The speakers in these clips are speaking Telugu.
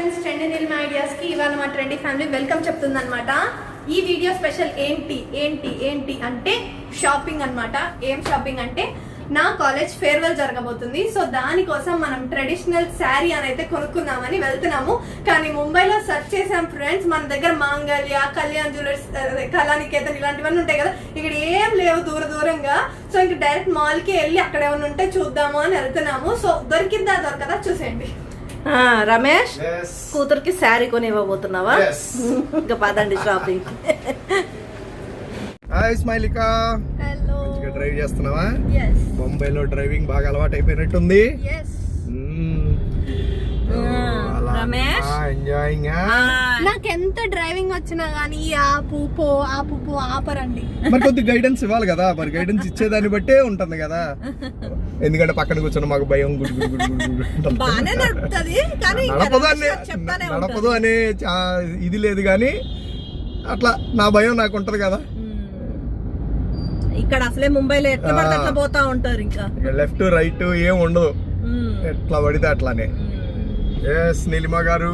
ఫ్రెండ్స్, ట్రెండీ నిల్మ ఐడియాస్ కి ఇవాళ మా ట్రెండీ ఫ్యామిలీ వెల్కమ్ చెప్తుందన్నమాట. ఈ వీడియో స్పెషల్ ఏంటి అంటే షాపింగ్ అన్నమాట. ఏం షాపింగ్ అంటే నా కాలేజ్ ఫేర్వెల్ జరగబోతుంది. సో దానికోసం మనం ట్రెడిషనల్ శారీ అని అయితే కొనుక్కుందామని వెళ్తున్నాము. కానీ ముంబైలో సెర్చ్ చేసాం ఫ్రెండ్స్, మన దగ్గర మాంగళ్య, కళ్యాణ్ జ్యువెలర్స్, కళానికేతన్ ఇలాంటివన్నీ ఉంటాయి కదా, ఇక్కడ ఏం లేవు దూరంగా. సో ఇంక డైరెక్ట్ మాల్ కి వెళ్ళి అక్కడ ఏమైనా ఉంటే చూద్దాము అని వెళ్తున్నాము. సో దొరకదా చూసేయండి. రమేష్, కూతురికి శారీ కొని ఇవ్వబోతున్నావా? ఇంకా పదండి షాపింగ్. హాయ్ స్మైలికా, హలో. మంచిగా డ్రైవ్ చేస్తున్నావా? yes. ముంబైలో డ్రైవింగ్ బాగా అలవాటు అయిపోయినట్టుంది. yes. రమేష్, ఎంజాయింగ్. నాకెంత డ్రైవింగ్ వచ్చినా గానీ ఆపు పో ఆపరండి. మరి కొద్ది గైడెన్స్ ఇవ్వాలి కదా, మరి గైడెన్స్ ఇచ్చేదాన్ని బట్టే ఉంటుంది కదా. ఎందుకంటే పక్కన కూర్చొని మాకు భయం నడపదు అనే ఇది లేదు, కానీ అట్లా నా భయం నాకు ఉంటది కదా. ఇక్కడ అసలే ముంబైలో ఎట్లా పడితే అట్లా పోతా ఉంటారు. ఇంకా లెఫ్ట్ రైట్ ఏం ఉండదు, ఎట్లా పడితే అట్లానే. ఎస్ నీలిమ గారు,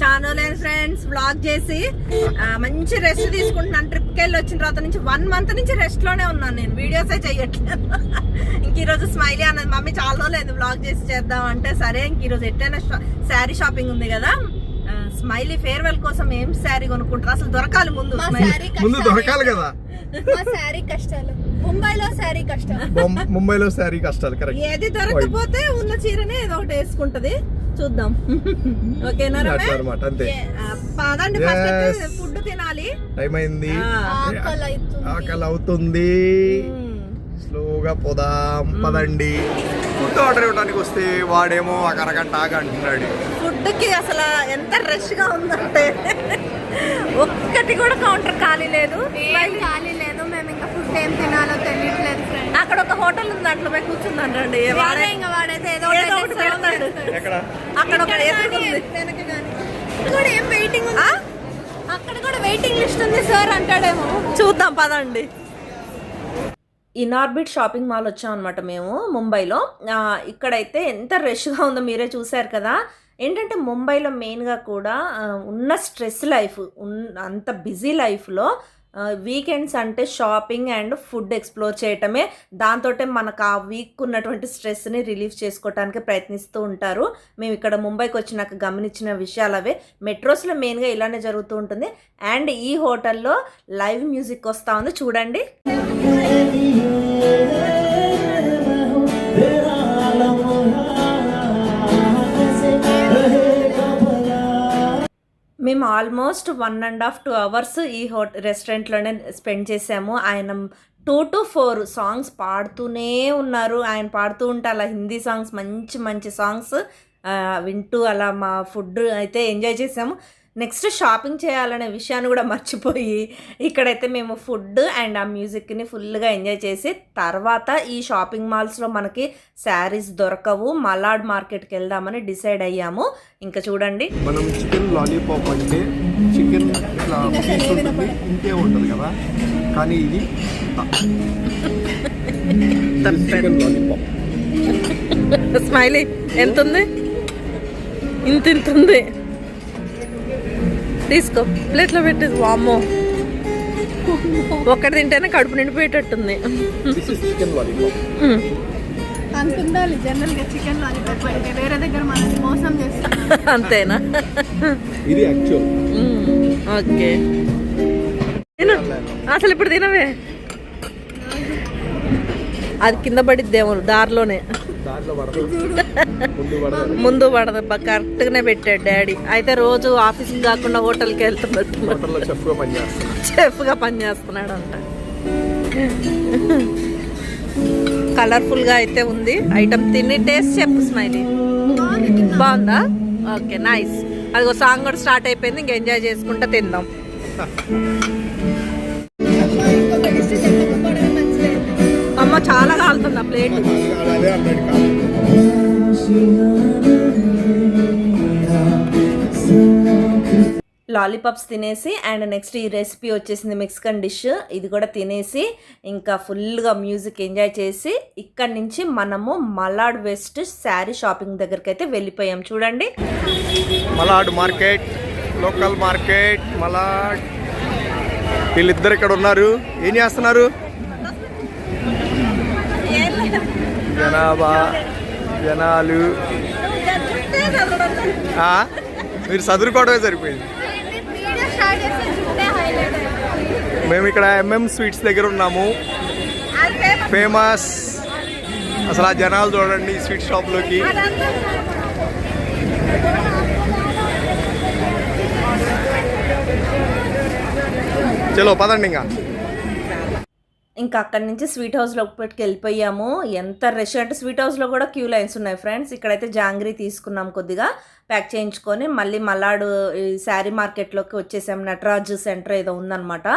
ఛానల్ ఫ్రెండ్స్ వ్లాగ్ చేసి మంచి రెస్ట్ తీసుకుంటున్నాను. ట్రిప్ కి వెళ్ళి వచ్చిన తర్వాత నుంచి 1 month నుంచి రెస్ట్ లోనే ఉన్నాను, నేను వీడియోసే చెయ్యట్లేదు. ఇంక ఈరోజు స్మైలీ అన్నది, మమ్మీ చాలా రోజులేదు వ్లాగ్ చేసి చేద్దాం అంటే, సరే ఇంక ఈరోజు ఎట్టైనా శారీ షాపింగ్ ఉంది కదా, స్మైలీ ఫేర్వెల్ కోసం ఏం శారీ కొనుక్కుంటారు, అసలు దొరకాలి ముందు దొరకాలి కదా. శారీ కష్టాలు, ముంబైలో శారీ కష్టాలు కరెక్ట్. ఏది దొరకకపోతే ఉన్న చీరనే ఏదో ఒకటి వేసుకుంటది, చూద్దాం. ఓకేనా అన్నమాట, అంతే. పదండి, ఫస్ట్ ఫుడ్ తినాలి, టైం అయింది, ఆకలి అవుతుంది. స్లోగా పోదాం, పదండి. ఫుడ్ ఆర్డర్ ఇవ్వడానికి వస్తే వాడేమో ఒక అరగంట అంటున్నాడు. ఫుడ్ కి అసలు ఎంత రష్ గా ఉందంటే ఒక్కటి కూడా కౌంటర్ ఖాళీ లేదు. మేము ఇంకా ఫుడ్ ఏం తినాలో తెలియట్లేదు ఫ్రెండ్. అక్కడ ఒక హోటల్ ఉంది, దాంట్లో పోయి కూర్చుందండి. వాడైతే ఏదో ఒకటి పెడతాడు. అక్కడ ఒక ఏం వెయిటింగ్ ఉంది, అక్కడ కూడా వెయిటింగ్ లిస్ట్ ఉంది సార్ అంటాడేమో. చూద్దాం పదండి. ఇనార్బిట్ షాపింగ్ మాల్ వచ్చాం అనమాట మేము ముంబైలో. ఇక్కడైతే ఎంత రష్గా ఉందో మీరే చూసారు కదా. ఏంటంటే ముంబైలో మెయిన్గా కూడా ఉన్న స్ట్రెస్ లైఫ్, అంత బిజీ లైఫ్లో వీకెండ్స్ అంటే షాపింగ్ అండ్ ఫుడ్ ఎక్స్ప్లోర్ చేయటమే. దాంతో మనకు ఆ వీక్ ఉన్నటువంటి స్ట్రెస్ని రిలీఫ్ చేసుకోవడానికి ప్రయత్నిస్తూ ఉంటారు. మేము ఇక్కడ ముంబైకి వచ్చినాక గమనించిన విషయాలు అవే. మెట్రోస్లో మెయిన్గా ఇలానే జరుగుతూ ఉంటుంది. అండ్ ఈ హోటల్లో లైవ్ మ్యూజిక్ వస్తూ ఉంది, చూడండి. మేము ఆల్మోస్ట్ 1.5 to 2 hours ఈ రెస్టారెంట్లోనే స్పెండ్ చేసాము. ఆయన 2 to 4 సాంగ్స్ పాడుతూనే ఉన్నారు. ఆయన పాడుతూ ఉంటే అలా హిందీ సాంగ్స్, మంచి సాంగ్స్ వింటూ అలా మా ఫుడ్ అయితే ఎంజాయ్ చేసాము. నెక్స్ట్ షాపింగ్ చేయాలనే విషయాన్ని కూడా మర్చిపోయి ఇక్కడైతే మేము ఫుడ్ అండ్ ఆ మ్యూజిక్ని ఫుల్గా ఎంజాయ్ చేసి, తర్వాత ఈ షాపింగ్ మాల్స్లో మనకి శారీస్ దొరకవు, మలాడ్ మార్కెట్కి వెళ్దామని డిసైడ్ అయ్యాము. ఇంకా చూడండి, మనం చికెన్ లాలీపాప్ అంటే చికెన్ ఇట్లా ఇంకే ఉంటుంది కదా, కానీ ఇది చికెన్ లాలీపాప్. స్మైలీ ఎంత ఉంది? ఇంత ఉంది, తీసుకో ప్లేట్లో పెట్టేది. వామ్మో, ఒక్కటి తింటేనే కడుపు నిండిపోయేటట్టుంది. అంతుండాలి జనరల్గా చికెన్ లాలీపాప్ అంటే, వేరే దగ్గర మనకి మోసం చేస్తారు. అంతేనా? ఇది యాక్చువల్. ఓకే, అసలు ఇప్పుడు తినవే, అది కింద పడిద్దేమో దారిలోనే. ముందు పడదు, కరెక్ట్గానే పెట్టాడు డాడీ. అయితే రోజు ఆఫీస్కి కాకుండా హోటల్కి వెళ్తున్నట్టు చెఫ్గా పనిచేస్తున్నాడు అంట. కలర్ఫుల్గా అయితే ఉంది ఐటమ్. తిని టేస్ట్ చెప్పు స్మైలీ, బాగుందా? Okay, nice. అదిగో సాంగ్ కూడా స్టార్ట్ అయిపోయింది, ఇంక ఎంజాయ్ చేసుకుంటా తిందాం. అమ్మ చాలా కాలుతుంది ఆ ప్లేట్. లాలీపాప్స్ తినేసి అండ్ నెక్స్ట్ ఈ రెసిపీ వచ్చేసింది మెక్సికన్ డిష్, ఇది కూడా తినేసి ఇంకా ఫుల్గా మ్యూజిక్ ఎంజాయ్ చేసి ఇక్కడి నుంచి మనము మలాడ్ వెస్ట్ శారీ షాపింగ్ దగ్గరికి అయితే వెళ్ళిపోయాం. చూడండి, Malad market, local market Malad. వీళ్ళిద్దరు ఇక్కడ ఉన్నారు, ఏం చేస్తున్నారు? జనాలు మీరు చదువుకోవడమే సరిపోయింది. మేము ఇక్కడ MM స్వీట్స్ దగ్గర ఉన్నాము, ఫేమస్. అసలు ఆ జనాలు చూడండి స్వీట్ షాప్లోకి. చలో పదండి. ఇంకా అక్కడి నుంచి స్వీట్ హౌస్ లోపలికి వెళ్ళిపోయాము. ఎంత రష్ అంటే స్వీట్ హౌస్లో కూడా క్యూ లైన్స్ ఉన్నాయి ఫ్రెండ్స్. ఇక్కడైతే జాంగ్రీ తీసుకున్నాం, కొద్దిగా ప్యాక్ చేయించుకొని మళ్ళీ మలాడు ఈ శారీ మార్కెట్లోకి వచ్చేసాం. నటరాజ్ సెంటర్ ఏదో ఉందన్నమాట,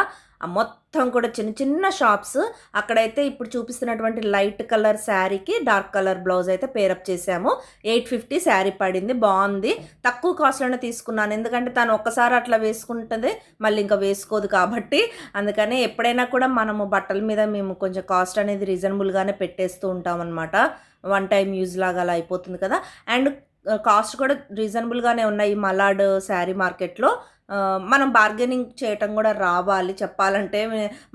ఆ మొత్తం కూడా చిన్న చిన్న షాప్స్. అక్కడైతే ఇప్పుడు చూపిస్తున్నటువంటి లైట్ కలర్ శారీకి డార్క్ కలర్ బ్లౌజ్ అయితే పేరప్ చేసాము. 850 శారీ పడింది, బాగుంది. తక్కువ కాస్ట్లోనే తీసుకున్నాను, ఎందుకంటే తను ఒక్కసారి అట్లా వేసుకుంటుంది మళ్ళీ ఇంకా వేసుకోదు కాబట్టి. అందుకని ఎప్పుడైనా కూడా మనము బట్టల మీద మేము కొంచెం కాస్ట్ అనేది రీజనబుల్గానే పెట్టేస్తూ ఉంటాం అనమాట. వన్ టైం యూజ్ లాగా అలా అయిపోతుంది కదా. అండ్ కాస్ట్ కూడా రీజనబుల్గానే ఉన్నాయి ఈ మలాడ్ శారీ మార్కెట్లో. మనం బార్గెనింగ్ చేయటం కూడా రావాలి చెప్పాలంటే.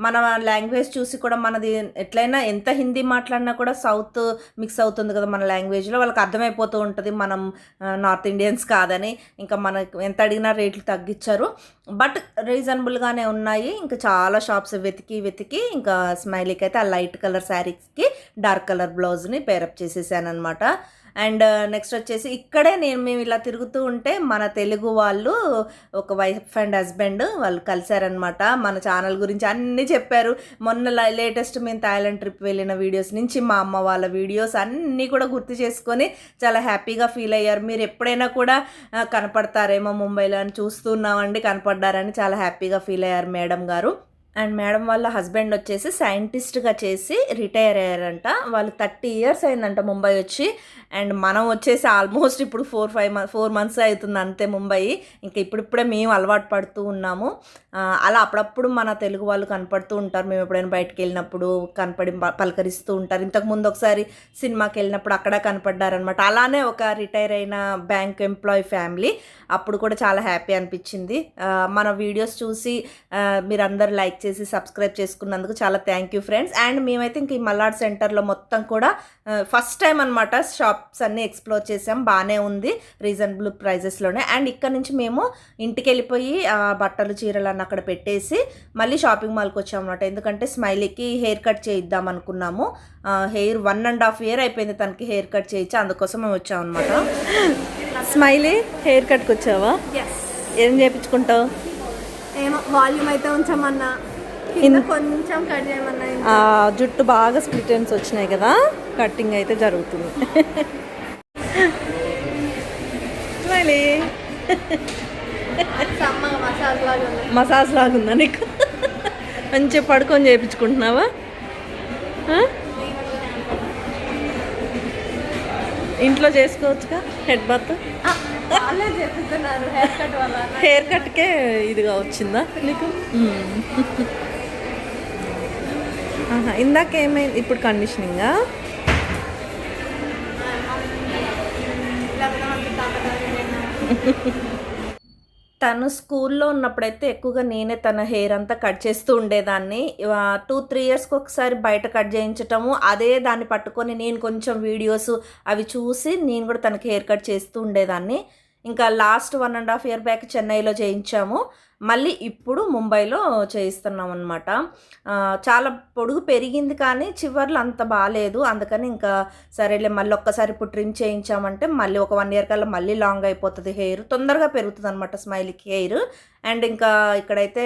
మన లాంగ్వేజ్ చూసి కూడా మనది ఎట్లయినా ఎంత హిందీ మాట్లాడినా కూడా సౌత్ మిక్స్ అవుతుంది కదా మన లాంగ్వేజ్లో, వాళ్ళకి అర్థమైపోతూ ఉంటుంది మనం నార్త్ ఇండియన్స్ కాదని. ఇంకా మనకు ఎంత అడిగినా రేట్లు తగ్గించారు, బట్ రీజనబుల్గానే ఉన్నాయి. ఇంకా చాలా షాప్స్ వెతికి ఇంకా స్మైలీకి అయితే ఆ లైట్ కలర్ శారీస్కి డార్క్ కలర్ బ్లౌజ్ని పేరప్ చేసేసాను అనమాట. అండ్ నెక్స్ట్ వచ్చేసి ఇక్కడే మేము ఇలా తిరుగుతూ ఉంటే మన తెలుగు వాళ్ళు ఒక వైఫ్ అండ్ హస్బెండ్ వాళ్ళు కలిశారనమాట. మన ఛానల్ గురించి అన్నీ చెప్పారు. మొన్న లేటెస్ట్ మేము థాయిలాండ్ ట్రిప్ వెళ్ళిన వీడియోస్ నుంచి మా అమ్మ వాళ్ళ వీడియోస్ అన్నీ కూడా గుర్తు చేసుకొని చాలా హ్యాపీగా ఫీల్ అయ్యారు. మీరు ఎప్పుడైనా కూడా కనపడతారేమో ముంబైలో అని చూస్తున్నామండి, కనపడ్డారని చాలా హ్యాపీగా ఫీల్ అయ్యారు మేడం గారు. అండ్ మేడం వాళ్ళ హస్బెండ్ వచ్చేసి సైంటిస్ట్గా చేసి రిటైర్ అయ్యారంట. వాళ్ళు 30 years అయిందంట ముంబై వచ్చి. అండ్ మనం వచ్చేసి ఆల్మోస్ట్ ఇప్పుడు 4 months అవుతుంది అంతే ముంబై. ఇంకా ఇప్పుడిప్పుడే మేము అలవాటు పడుతూ ఉన్నాము. అలా అప్పుడప్పుడు మన తెలుగు వాళ్ళు కనపడుతూ ఉంటారు. మేము ఎప్పుడైనా బయటకు వెళ్ళినప్పుడు కనపడి పలకరిస్తూ ఉంటారు. ఇంతకుముందు ఒకసారి సినిమాకి వెళ్ళినప్పుడు అక్కడ కనపడ్డారనమాట. అలానే ఒక రిటైర్ అయిన బ్యాంక్ ఎంప్లాయీ ఫ్యామిలీ. అప్పుడు కూడా చాలా హ్యాపీ అనిపించింది. మన వీడియోస్ చూసి మీరందరూ లైక్ చేసి సబ్స్క్రైబ్ చేసుకున్నందుకు చాలా థ్యాంక్ యూ ఫ్రెండ్స్. అండ్ మేమైతే ఇంక ఈ మలాడ్ సెంటర్లో మొత్తం కూడా ఫస్ట్ టైం అనమాట షాప్స్ అన్నీ ఎక్స్ప్లోర్ చేసాం. బాగానే ఉంది, రీజనబుల్ ప్రైజెస్లోనే. అండ్ ఇక్కడ నుంచి మేము ఇంటికి వెళ్ళిపోయి బట్టలు చీరలు అన్నీ అక్కడ పెట్టేసి మళ్ళీ షాపింగ్ మాల్కి వచ్చామన్నమాట. ఎందుకంటే స్మైలీకి హెయిర్ కట్ చేయిద్దాం అనుకున్నాము. హెయిర్ 1.5 years అయిపోయింది తనకి హెయిర్ కట్ చేయించి, అందుకోసం మేము వచ్చామన్నమాట. స్మైలీ హెయిర్ కట్కి వచ్చావా? ఏం చేయించుకుంటావు? ఏమో వాల్యూమ్ అయితే ఉంచమన్నా, కొంచెం కట్ చేయమన్నా. జుట్టు బాగా స్ప్లిట్ ఎండ్స్ వచ్చినాయి కదా, కట్టింగ్ అయితే జరుగుతుంది. మసాజ్ లాగా ఉందా నీకు? మంచిగా పడుకొని చేయించుకుంటున్నావా? ఇంట్లో చేసుకోవచ్చుగా హెడ్ బాత్. హెయిర్ కట్కే ఇదిగా వచ్చిందా నీకు? ఇందాక ఏమైంది? ఇప్పుడు కండిషనింగా? తను స్కూల్లో ఉన్నప్పుడైతే ఎక్కువగా నేనే తన హెయిర్ అంతా కట్ చేస్తూ ఉండేదాన్ని. 2-3 yearsకి ఒకసారి బయట కట్ చేయించటము, అదే దాన్ని పట్టుకొని నేను కొంచెం వీడియోస్ అవి చూసి నేను కూడా తనకి హెయిర్ కట్ చేస్తూ ఉండేదాన్ని. ఇంకా లాస్ట్ 1.5 years బ్యాక్ చెన్నైలో చేయించాము. మళ్ళీ ఇప్పుడు ముంబైలో చేయిస్తున్నాం అనమాట. చాలా పొడుగు పెరిగింది కానీ చివర్లు అంత బాగాలేదు. అందుకని ఇంకా సరేలే మళ్ళీ ఒక్కసారి ఇప్పుడు ట్రిమ్ చేయించామంటే మళ్ళీ ఒక 1 year కల్లా మళ్ళీ లాంగ్ అయిపోతుంది. హెయిర్ తొందరగా పెరుగుతుంది అనమాట స్మైలీకి హెయిర్. అండ్ ఇంకా ఇక్కడైతే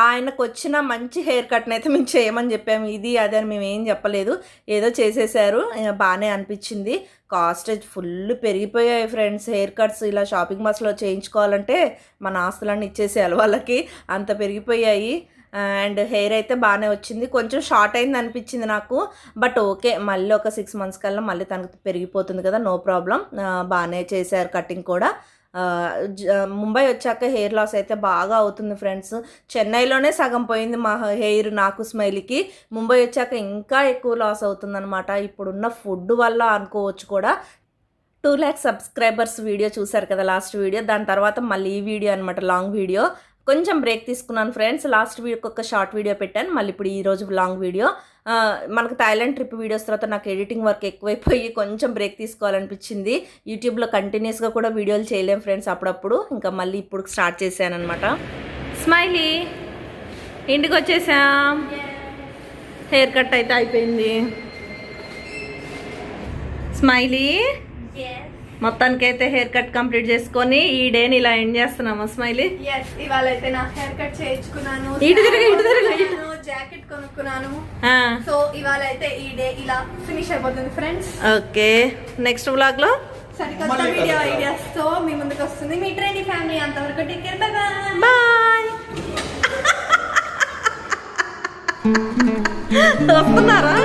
ఆయనకు వచ్చిన మంచి హెయిర్ కట్ని అయితే మేము చేయమని చెప్పాము. ఇది అదే అని మేము ఏం చెప్పలేదు, ఏదో చేసేసారు. బాగానే అనిపించింది. కాస్ట్ ఫుల్ పెరిగిపోయాయి ఫ్రెండ్స్. హెయిర్ కట్స్ ఇలా షాపింగ్ మాల్స్లో చేయించుకోవాలంటే మన ఆస్తులన్నీ ఇచ్చేసేయాలి వాళ్ళకి, అంత పెరిగిపోయాయి. అండ్ హెయిర్ అయితే బాగానే వచ్చింది. కొంచెం షార్ట్ అయింది అనిపించింది నాకు, బట్ ఓకే, మళ్ళీ ఒక 6 months కల్లా మళ్ళీ తనకు పెరిగిపోతుంది కదా, నో ప్రాబ్లం. బాగానే చేశారు కటింగ్ కూడా. ముంబై వచ్చాక హెయిర్ లాస్ అయితే బాగా అవుతుంది ఫ్రెండ్స్. చెన్నైలోనే సగం పోయింది మా హెయిర్ నాకు స్మైలీకి, ముంబై వచ్చాక ఇంకా ఎక్కువ లాస్ అవుతుందన్నమాట. ఇప్పుడున్న ఫుడ్ వల్ల అనుకోవచ్చు కూడా. 2 lakhs సబ్స్క్రైబర్స్ వీడియో చూసారు కదా లాస్ట్ వీడియో, దాని తర్వాత మళ్ళీ ఈ వీడియో అనమాట, లాంగ్ వీడియో. కొంచెం బ్రేక్ తీసుకున్నాను ఫ్రెండ్స్, లాస్ట్ వీడియోకి ఒక షార్ట్ వీడియో పెట్టాను, మళ్ళీ ఇప్పుడు ఈరోజు లాంగ్ వీడియో. మనకు థాయిలాండ్ ట్రిప్ వీడియోస్ తర్వాత నాకు ఎడిటింగ్ వర్క్ ఎక్కువైపోయి కొంచెం బ్రేక్ తీసుకోవాలనిపించింది. యూట్యూబ్లో కంటిన్యూస్గా కూడా వీడియోలు చేయలేం ఫ్రెండ్స్ అప్పుడప్పుడు, ఇంకా మళ్ళీ ఇప్పుడు స్టార్ట్ చేశాను అనమాట. స్మైలీ ఇంటికి వచ్చేసాం, హెయిర్ కట్ అయితే అయిపోయింది. స్మైలీ మొత్తానికైతే హెయిర్ కట్ కంప్లీట్ చేసుకొని ఈ డేని ఇలా ఎండ్ చేస్తున్నాము. స్మైలీ ఎస్, ఇవాళ అయితే నా హెయిర్ కట్ చేయించుకున్నాను, జాకెట్ కొనుక్కున్నాను. సో ఇవాళ అయితే ఈ డే ఇలా ఫినిష్ అయిపోతుంది ఫ్రెండ్స్. ఓకే, నెక్స్ట్ వ్లాగ్ లో సరికొత్త వీడియో ఐడియాస్ తో మీ ముందుకు వస్తుంది మీ ట్రెండీ ఫ్యామిలీ. అంతవరకు టేక్ కేర్, బాయ్. వస్తున్నారా?